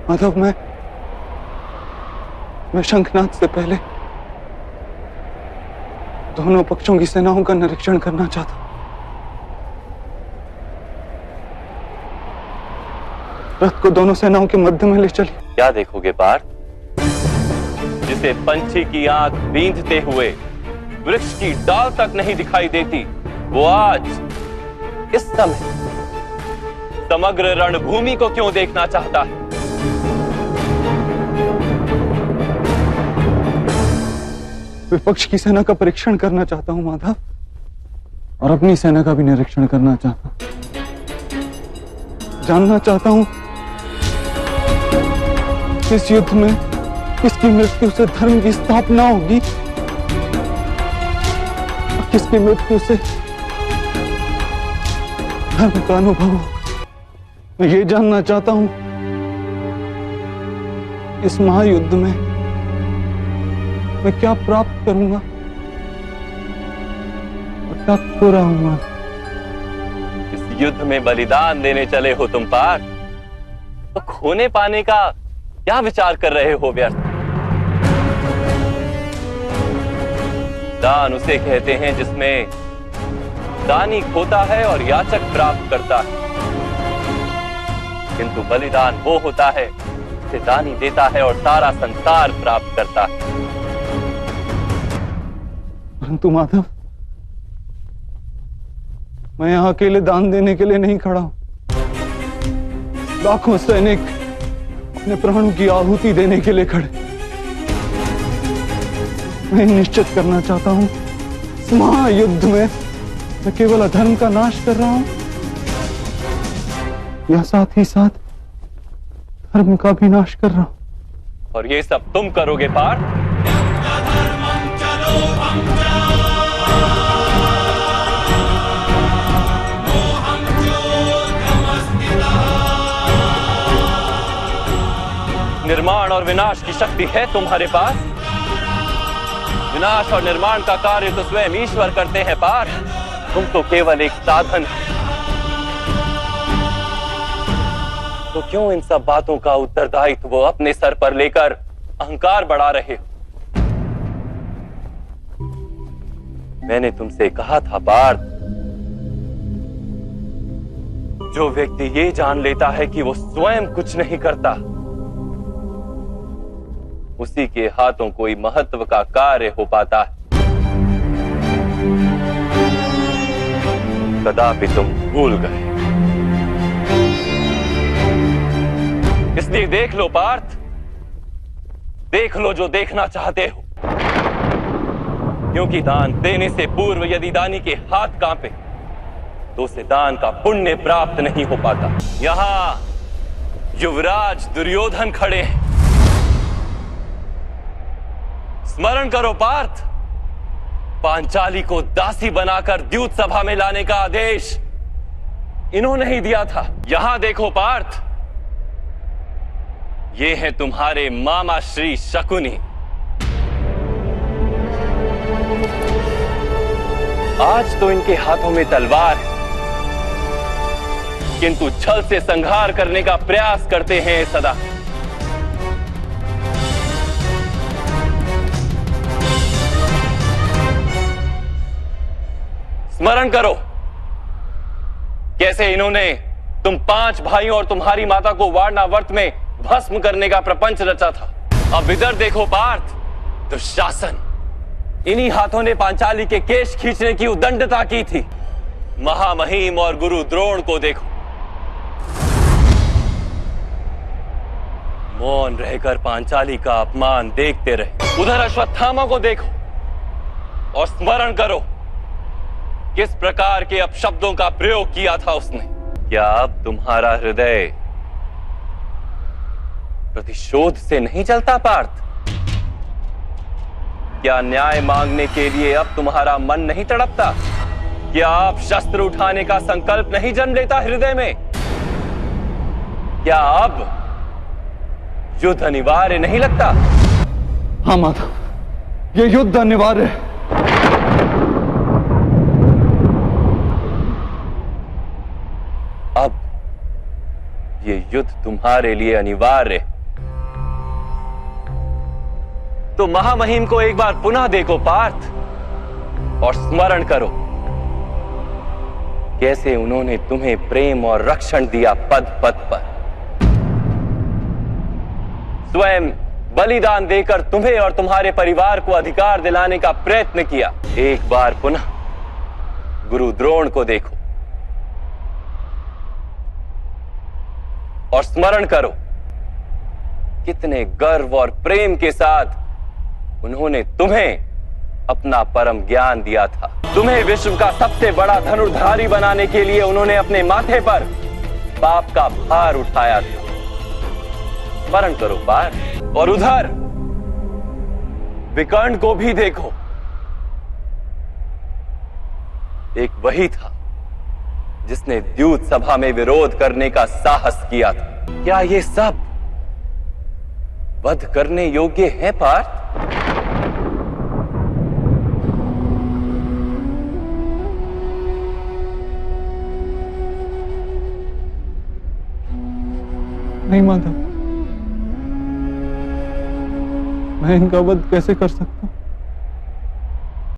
माधव, मैं शंखनाद से पहले दोनों पक्षों की सेनाओं का निरीक्षण करना चाहता हूं। रथ को दोनों सेनाओं के मध्य में ले चलिए। क्या देखोगे पार्थ? जिसे पंछी की आंख बींधते हुए वृक्ष की डाल तक नहीं दिखाई देती, वो आज इस समय समग्र रणभूमि को क्यों देखना चाहता है? विपक्ष की सेना का परीक्षण करना चाहता हूं माधव, और अपनी सेना का भी निरीक्षण करना चाहता हूं। जानना चाहता हूं इस युद्ध में किसकी मृत्यु से धर्म की स्थापना होगी और किसकी मृत्यु से धर्म का अनुभव होगा। मैं ये जानना चाहता हूं इस महायुद्ध में मैं क्या प्राप्त करूंगा और क्या खो रहा हूं। इस युद्ध में बलिदान देने चले हो तुम पार्थ, तो खोने पाने का क्या विचार कर रहे हो व्यर्थ? दान उसे कहते हैं जिसमें दानी खोता है और याचक प्राप्त करता है, किंतु बलिदान वो होता है जिसे दानी देता है और सारा संसार प्राप्त करता है। परंतु माधव, मैं यहां अकेले दान देने के लिए नहीं खड़ा हूं। लाखों सैनिक अपने प्राणों की आहुति देने के लिए खड़े। मैं निश्चित करना चाहता हूं इस महायुद्ध में मैं केवल अधर्म का नाश कर रहा हूं या साथ ही साथ धर्म का भी नाश कर रहा हूं। और ये सब तुम करोगे पार्थ? निर्माण और विनाश की शक्ति है तुम्हारे पास। विनाश और निर्माण का कार्य तो स्वयं ईश्वर करते हैं पार्थ, तुम तो केवल एक साधन। तो क्यों इन सब बातों का उत्तरदायित्व वो अपने सर पर लेकर अहंकार बढ़ा रहे हो? मैंने तुमसे कहा था पार्थ, जो व्यक्ति ये जान लेता है कि वो स्वयं कुछ नहीं करता, उसी के हाथों कोई महत्व का कार्य हो पाता है। कदापि तुम भूल गए। इसलिए देख लो पार्थ, देख लो जो देखना चाहते हो, क्योंकि दान देने से पूर्व यदि दानी के हाथ कांपे तो उसे दान का पुण्य प्राप्त नहीं हो पाता। यहां युवराज दुर्योधन खड़े हैं। स्मरण करो पार्थ, पांचाली को दासी बनाकर द्यूत सभा में लाने का आदेश इन्होंने ही दिया था। यहां देखो पार्थ, ये है तुम्हारे मामा श्री शकुनी। आज तो इनके हाथों में तलवार है, किंतु छल से संहार करने का प्रयास करते हैं सदा। स्मरण करो कैसे इन्होंने तुम 5 भाइयों और तुम्हारी माता को वारणावर्त में भस्म करने का प्रपंच रचा था। अब इधर देखो पार्थ, दुशासन, इन्हीं हाथों ने पांचाली के केश खींचने की उद्दंडता की थी। महामहिम और गुरु द्रोण को देखो, मौन रहकर पांचाली का अपमान देखते रहे। उधर अश्वत्थामा को देखो और स्मरण करो किस प्रकार के अपशब्दों का प्रयोग किया था उसने। क्या अब तुम्हारा हृदय प्रतिशोध से नहीं जलता पार्थ? क्या न्याय मांगने के लिए अब तुम्हारा मन नहीं तड़पता? क्या अब शस्त्र उठाने का संकल्प नहीं जन्म लेता हृदय में? क्या अब युद्ध अनिवार्य नहीं लगता? हाँ माधव, ये युद्ध अनिवार्य है। अब ये युद्ध तुम्हारे लिए अनिवार्य है। तो महामहिम को एक बार पुनः देखो पार्थ, और स्मरण करो कैसे उन्होंने तुम्हें प्रेम और रक्षण दिया पद पद पर। स्वयं बलिदान देकर तुम्हें और तुम्हारे परिवार को अधिकार दिलाने का प्रयत्न किया। एक बार पुनः गुरु द्रोण को देखो और स्मरण करो कितने गर्व और प्रेम के साथ उन्होंने तुम्हें अपना परम ज्ञान दिया था। तुम्हें विश्व का सबसे बड़ा धनुर्धारी बनाने के लिए उन्होंने अपने माथे पर पाप का भार उठाया था। स्मरण करो पार्थ। और उधर विकर्ण को भी देखो, एक वही था जिसने द्यूत सभा में विरोध करने का साहस किया था। क्या ये सब वध करने योग्य है पार्थ? नहीं माधव, मैं इनका वध कैसे कर सकता हूं?